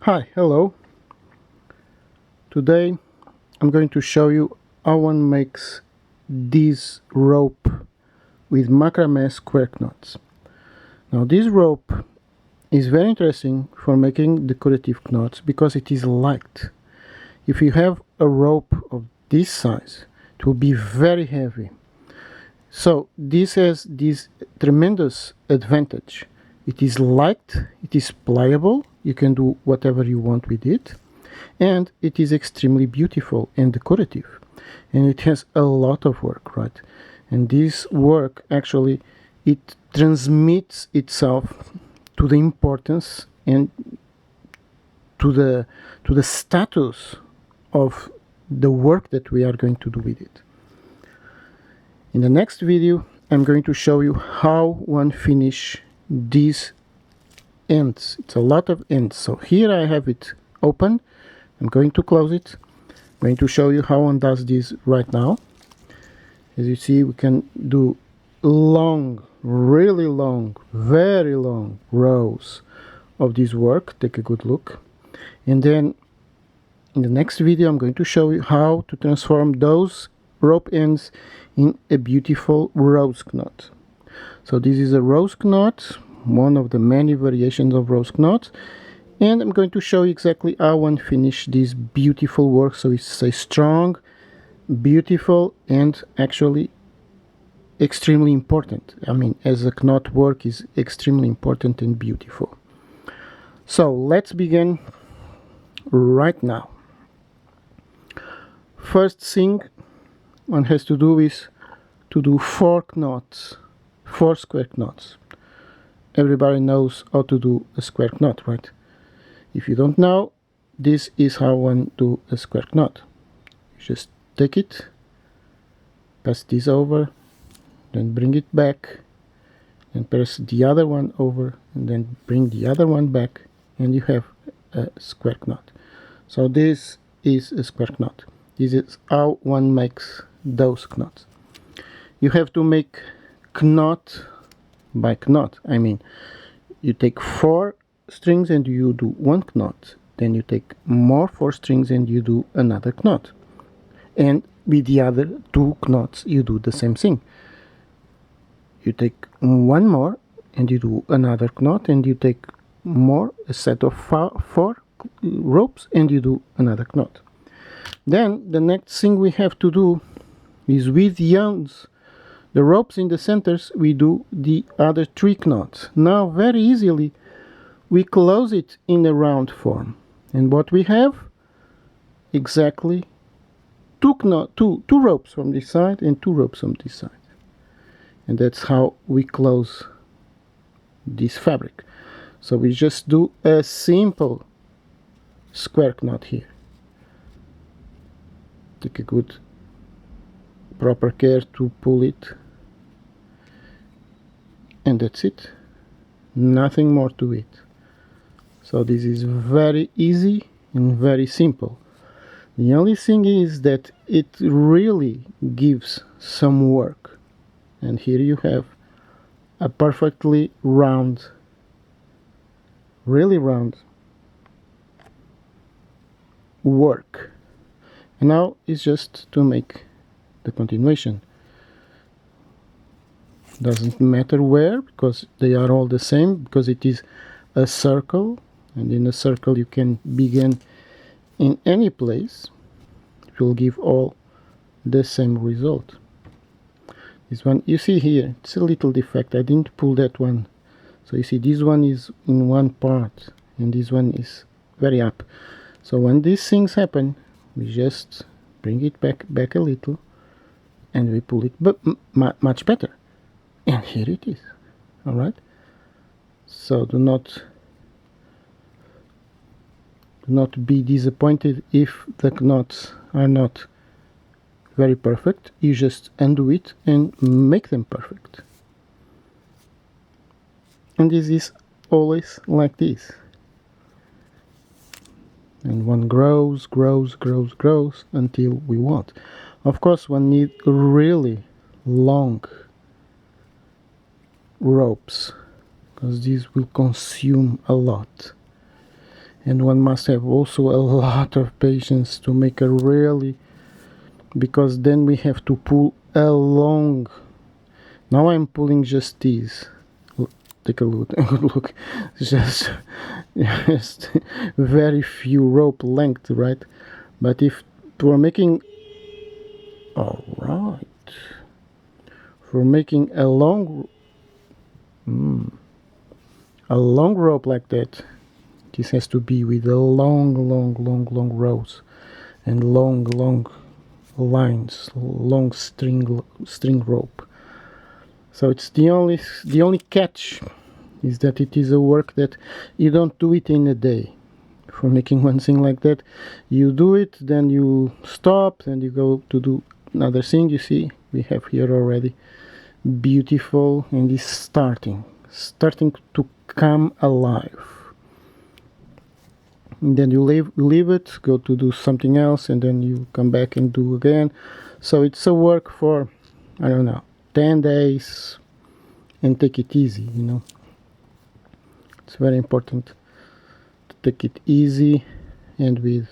Hi, hello. Today I'm going to show you how one makes this rope with macrame square knots. Now this rope is very interesting for making decorative knots because it is light. If you have a rope of this size, it will be very heavy. So this has this tremendous advantage. It is light, it is pliable, you can do whatever you want with it, and it is extremely beautiful and decorative. And it has a lot of work, right? And this work actually, it transmits itself to the importance and to the status of the work that we are going to do with it. In the next video, I'm going to show you how one finish these ends. It's a lot of ends. So here I have it open. I'm going to close it. I'm going to show you how one does this right now. As you see, we can do long, really long, very long rows of this work. Take a good look. And then in the next video, I'm going to show you how to transform those rope ends in a beautiful rose knot. So this is a rose knot, one of the many variations of rose knots, and I'm going to show you exactly how one finish this beautiful work. So it's a strong, beautiful, and actually extremely important. I mean, as a knot work is extremely important and beautiful. So let's begin right now. First thing one has to do is to do 4 knots, 4 square knots. Everybody knows how to do a square knot, right? If you don't know, this is how one do a square knot. You just take it, pass this over, then bring it back, and press the other one over, and then bring the other one back, and you have a square knot. So this is a square knot. This is how one makes those knots. You have to make knot by knot. I mean, you take 4 strings and you do 1 knot. Then you take more 4 strings and you do another knot. And with the other 2 knots, you do the same thing. You take 1 more and you do another knot, and you take more, a set of 4 ropes, and you do another knot. Then the next thing we have to do is with the ropes in the centers, we do the other 3 knots. Now very easily we close it in a round form, and what we have exactly 2 ropes from this side and 2 ropes from this side, and that's how we close this fabric. So we just do a simple square knot here. Take a good proper care to pull it, and that's it. Nothing more to it. So this is very easy and very simple. The only thing is that it really gives some work, and here you have a perfectly round, really round work. And now it's just to make the continuation. Doesn't matter where, because they are all the same, because it is a circle, and in a circle you can begin in any place. It will give all the same result. This one, you see here, it's a little defect. I didn't pull that one. So you see this one is in one part and this one is very up. So when these things happen, we just bring it back a little, and we pull it much better. And here it is. All right. So do not be disappointed if the knots are not very perfect. You just undo it and make them perfect. And this is always like this. And one grows until we want. Of course, one needs really long ropes, because these will consume a lot. and one must have also a lot of patience to make a really, because then we have to pull along. Now I'm pulling just these. Take a look. Look, just very few rope length, right? But if we're making, all right, for making a long rope like that, this has to be with a long rows and long lines, long string rope. So it's the only catch is that it is a work that you don't do it in a day. For making one thing like that, you do it, then you stop, then you go to do another thing. You see, we have here already beautiful, and it's starting to come alive. And then you leave it, go to do something else, and then you come back and do again. So it's a work for, I don't know, 10 days, and take it easy, you know. It's very important to take it easy and with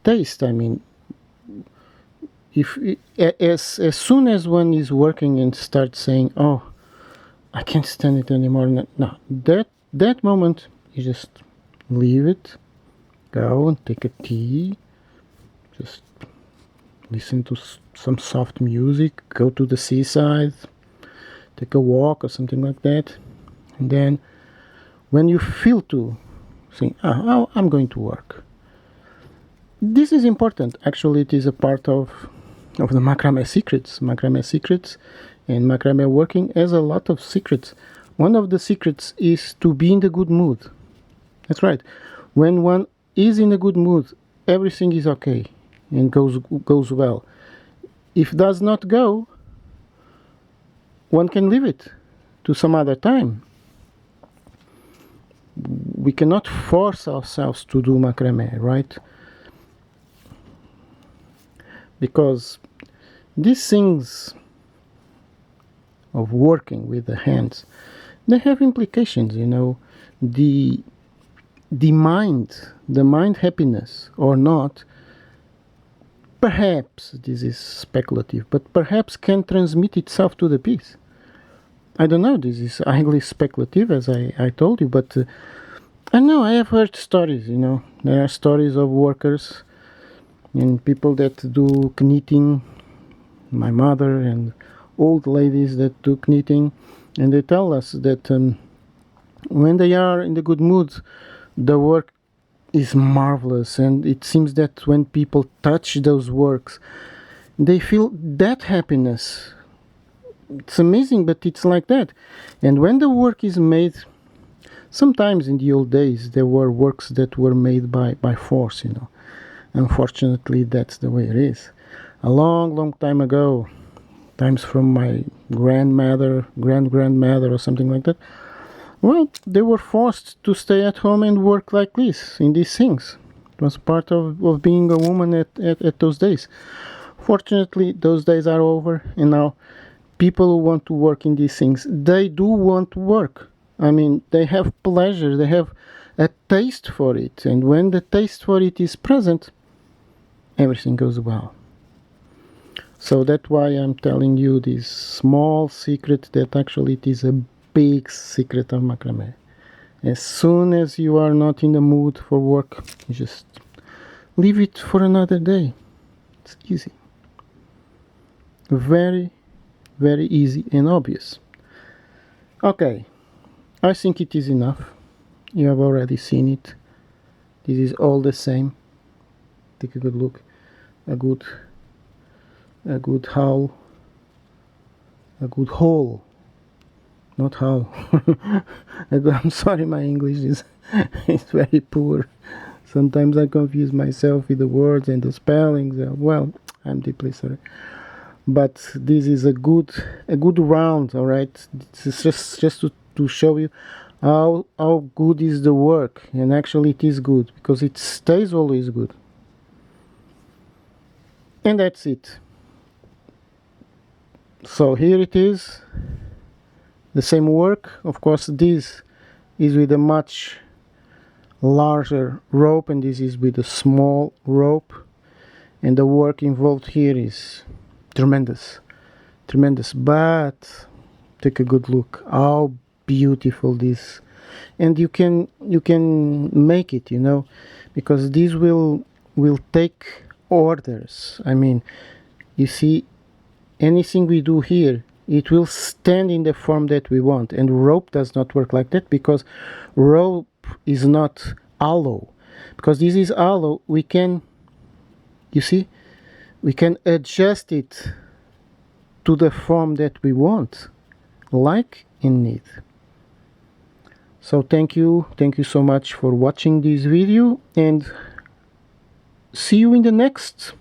taste. I mean, if as soon as one is working and starts saying, "Oh, I can't stand it anymore," no, that moment you just leave it, go and take a tea, just listen to some soft music, go to the seaside, take a walk or something like that, and then when you feel to think, oh, I'm going to work. This is important. Actually, it is a part of the macrame secrets. Macrame secrets, and macrame working has a lot of secrets. One of the secrets is to be in the good mood. That's right. When one is in a good mood, everything is okay and goes well. If does not go, one can leave it to some other time. We cannot force ourselves to do macrame, right? Because these things of working with the hands, they have implications, you know. The mind happiness or not, perhaps, this is speculative, but perhaps can transmit itself to the piece. I don't know, this is highly speculative, as I told you, but I know, I have heard stories, you know. There are stories of workers and people that do knitting, my mother and old ladies that do knitting, and they tell us that when they are in the good mood, the work is marvelous, and it seems that when people touch those works, they feel that happiness. It's amazing, but it's like that. And when the work is made, sometimes in the old days there were works that were made by force, you know. Unfortunately, that's the way it is. A long time ago, times from my grandmother, grandmother, or something like that, well, they were forced to stay at home and work like this, in these things. It was part of being a woman at those days. Fortunately, those days are over, and now people who want to work in these things, they do want to work. I mean, they have pleasure, they have a taste for it, and when the taste for it is present, everything goes well. So that's why I'm telling you this small secret that actually it is a big secret of macrame. As soon as you are not in the mood for work, you just leave it for another day. It's easy. Very, very easy and obvious. Okay, I think it is enough. You have already seen it. This is all the same. Take a good look. A good howl. A good hole. Not how. I'm sorry, my English is very poor. Sometimes I confuse myself with the words and the spellings. Well, I'm deeply sorry. But this is a good round, all right? This is just to show you how good is the work, and actually it is good because it stays always good. And that's it. So here it is. The same work. Of course, this is with a much larger rope, and this is with a small rope, and the work involved here is tremendous. But take a good look how beautiful this, and you can make it, because this will take orders. I mean, you see, anything we do here, it will stand in the form that we want, and rope does not work like that, because rope is not hollow. Because this is hollow, we can, you see, we can adjust it to the form that we want, like in it. So thank you so much for watching this video, and see you in the next